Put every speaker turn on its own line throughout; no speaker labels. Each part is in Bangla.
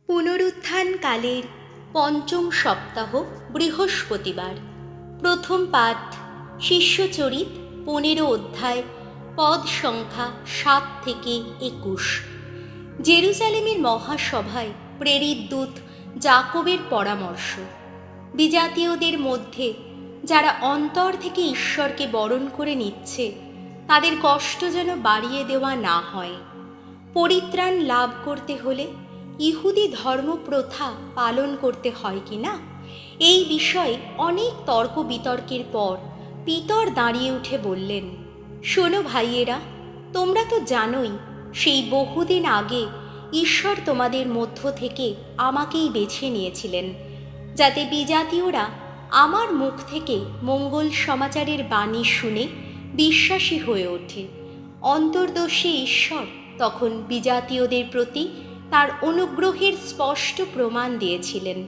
পুনরুত্থান কালের পঞ্চম সপ্তাহ বৃহস্পতিবার। প্রথম পাঠ শিষ্যচরিত 15 অধ্যায়, পদ সংখ্যা 7 থেকে 21। জেরুজালেমের মহাসভায় প্রেরিত দূত যাকবের পরামর্শ। বিজাতীয়দের মধ্যে যারা অন্তর থেকে ঈশ্বরকে বরণ করে নিচ্ছে, তাদের কষ্ট যেন বাড়িয়ে দেওয়া না হয়। পরিত্রাণ লাভ করতে হলে ইহুদি ধর্মপ্রথা পালন করতে হয় কি না, এই বিষয়ে অনেক তর্ক বিতর্কের পর পিতর দাঁড়িয়ে উঠে বললেন, শোনো ভাইয়েরা, তোমরা তো জানোই সেই বহুদিন আগে ঈশ্বর তোমাদের মধ্য থেকে আমাকেই বেছে নিয়েছিলেন, যাতে বিজাতীয়রা আমার মুখ থেকে মঙ্গল সমাচারের বাণী শুনে বিশ্বাসী হয়ে ওঠে। অন্তর্দোষে ঈশ্বর তখন বিজাতীয়দের প্রতি তার অনুগ্রহের স্পষ্ট প্রমাণ দিয়েছিলেন।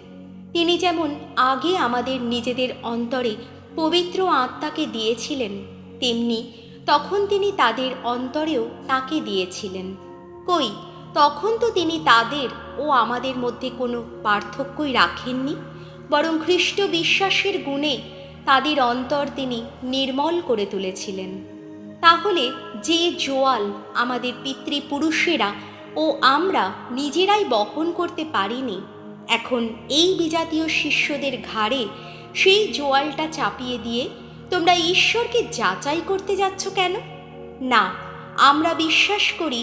তিনি যেমন আগে আমাদের নিজেদের অন্তরে পবিত্র আত্মাকে দিয়েছিলেন, তেমনি তখন তিনি তাদের অন্তরেও তাকে দিয়েছিলেন। কই, তখন তো তিনি তাদের ও আমাদের মধ্যে কোনো পার্থক্যই রাখেননি, বরং খ্রিস্ট বিশ্বাসের গুণে তাদের অন্তর তিনি নির্মল করে তুলেছিলেন। তাহলে যে জোয়াল আমাদের পিতৃপুরুষেরা ও আমরা নিজেরাই বহন করতে পারিনি, এখন এই বিজাতীয় শিষ্যদের ঘাড়ে সেই জোয়ালটা চাপিয়ে দিয়ে তোমরা ঈশ্বরকে যাচাই করতে যাচ্ছ কেন? না, আমরা বিশ্বাস করি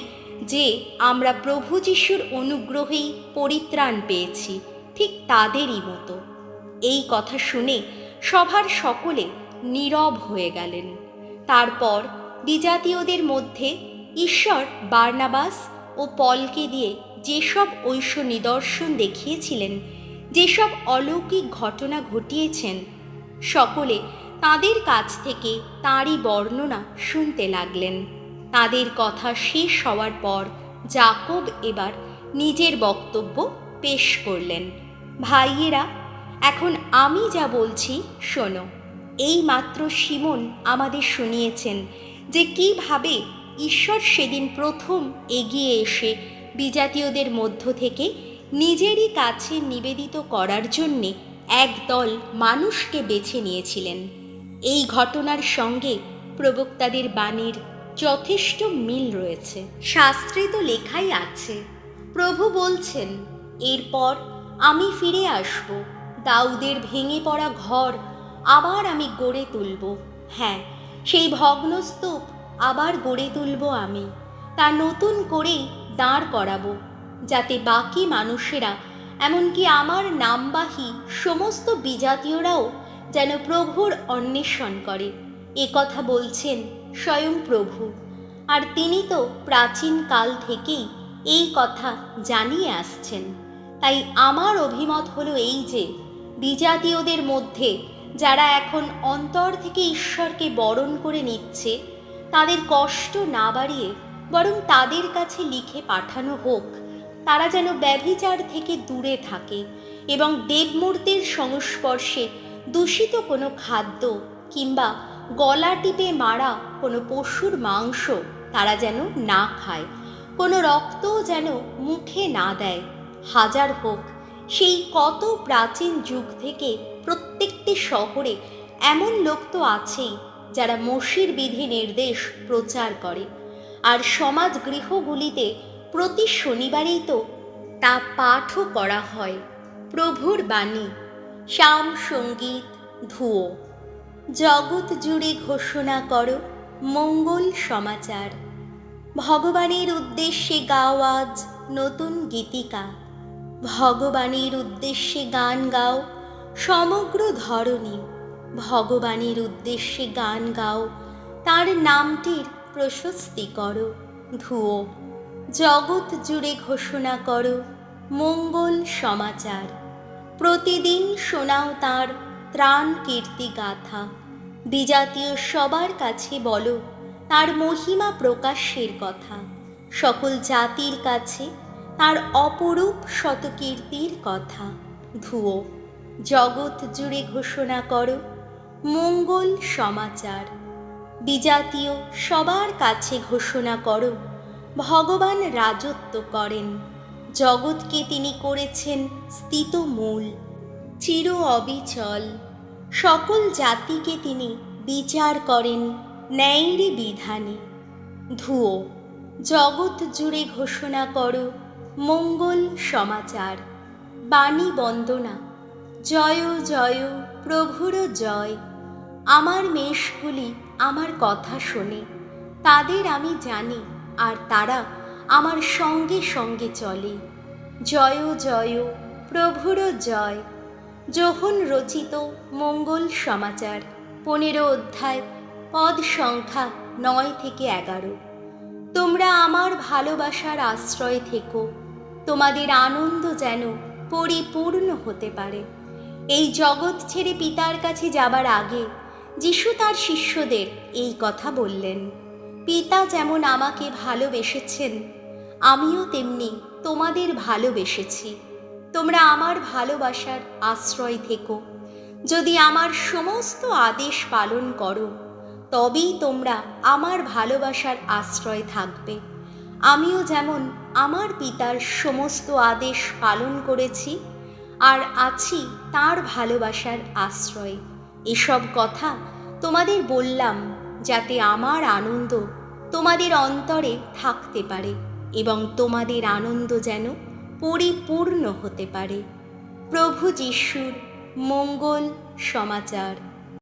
যে আমরা প্রভু যিশুর অনুগ্রহেই পরিত্রাণ পেয়েছি, ঠিক তাদেরই মতো। এই কথা শুনে সভার সকলে নীরব হয়ে গেলেন। তারপর বিজাতীয়দের মধ্যে ঈশ্বর বার্নাবাস ও পলকে দিয়ে যেসব ঐশ্ব নিদর্শন দেখিয়েছিলেন, যেসব অলৌকিক ঘটনা ঘটিয়েছেন, সকলে তাদের কাছ থেকে তাঁরই বর্ণনা শুনতে লাগলেন। তাদের কথা শেষ হওয়ার পর যাকব এবার নিজের বক্তব্য পেশ করলেন। ভাইয়েরা, এখন আমি যা বলছি শোনো। এই মাত্র সিমন আমাদের শুনিয়েছেন যে কিভাবে ঈশ্বর সেদিন প্রথম এগিয়ে এসে বিজাতীয়দের মধ্য থেকে নিজেরই কাছে নিবেদিত করার জন্যে একদল মানুষকে বেছে নিয়েছিলেন। এই ঘটনার সঙ্গে প্রবক্তাদের বাণীর যথেষ্ট মিল রয়েছে। শাস্ত্রে তো লেখাই আছে, প্রভু বলছেন, এরপর আমি ফিরে আসব, দাউদের ভেঙে পড়া ঘর আবার আমি গড়ে তুলব। হ্যাঁ, সেই ভগ্নস্তূপ আবার গড়ে তুলব আমি, তা নতুন করেই দাঁড় করাবো, যাতে বাকি মানুষেরা, এমনকি আমার নামবাহী সমস্ত বিজাতীয়রাও যেন প্রভুর অন্বেষণ করে। এ কথা বলছেন স্বয়ং প্রভু, আর তিনি তো প্রাচীন কাল থেকেই এই কথা জানিয়ে আসছেন। তাই আমার অভিমত হলো এই যে, বিজাতীয়দের মধ্যে যারা এখন অন্তর থেকে ঈশ্বরকে বরণ করে নিচ্ছে, তাদের কষ্ট না বাড়িয়ে বরং তাদের কাছে লিখে পাঠানো হোক, তারা যেন ব্যভিচার থেকে দূরে থাকে এবং দেবমূর্তির সংস্পর্শে দূষিত কোনো খাদ্য কিংবা গলা টিপে মারা কোনো পশুর মাংস তারা যেন না খায়, কোনো রক্তও যেন মুখে না দেয়। হাজার হোক, সেই কত প্রাচীন যুগ থেকে প্রত্যেকটি শহরে এমন লোক তো আছেই যারা মসির বিধি নির্দেশ প্রচার করে, আর সমাজ গৃহগুলিতে প্রতি শনিবারেই তো তা পাঠও করা হয়। প্রভুর বাণী, শাম সঙ্গীত, ধুয়ো। জগৎ জুড়ে ঘোষণা করো মঙ্গল সমাচার। ভগবানের উদ্দেশ্যে গাও আজ নতুন গীতিকা। ভগবানের উদ্দেশ্যে গান গাও সমগ্র ধরণী। ভগবানের উদ্দেশ্যে গান গাও, তার নামটির প্রশস্তি করো। ধুয়ো। জগৎ জুড়ে ঘোষণা করো মঙ্গল সমাচার। প্রতিদিন শোনাও তাঁর ত্রাণ কীর্তি গাথা। বিজাতীয় সবার কাছে বলো তার মহিমা প্রকাশের কথা। সকল জাতির কাছে তার অপরূপ শতকীর্তির কথা। ধুয়ো। জগৎ জুড়ে ঘোষণা করো মঙ্গল সমাচার। বিজাতীয় সবার কাছে ঘোষণা করো ভগবান রাজত্ব করেন। জগৎকে তিনি করেছেন স্থিত মূল, চির অবিচল। সকল জাতিকে তিনি বিচার করেন ন্যায়েরই বিধানে। ধুয়ো, জগৎ জুড়ে ঘোষণা করো মঙ্গল সমাচার। বাণী বন্দনা, জয় জয় প্রভুর জয়। আমার মেষগুলি আমার কথা শোনে, তাদের আমি জানি, আর তারা আমার সঙ্গে সঙ্গে চলে। জয় জয় প্রভুর জয়। যোহন রচিত মঙ্গল সমাচার, 15 অধ্যায়, পদ সংখ্যা 9 থেকে 11। তোমরা আমার ভালোবাসার আশ্রয় থেকো, তোমাদের আনন্দ যেন পরিপূর্ণ হতে পারে। এই জগৎ ছেড়ে পিতার কাছে যাবার আগে যিশু তার শিষ্যদের এই কথা বললেন, পিতা যেমন আমাকে ভালোবেসেছেন, আমিও তেমনি তোমাদের ভালোবেসেছি। তোমরা আমার ভালোবাসার আশ্রয় থেকো। যদি আমার সমস্ত আদেশ পালন করো, তবেই তোমরা আমার ভালোবাসার আশ্রয় থাকবে। আমিও যেমন আমার পিতার সমস্ত আদেশ পালন করেছি আর আছি তার ভালোবাসার আশ্রয়। এসব কথা তোমাদের বললাম যাতে আমার আনন্দ তোমাদের অন্তরে থাকতে পারে এবং তোমাদের আনন্দ যেন পরিপূর্ণ হতে পারে। প্রভু যিশুর মঙ্গল সমাচার।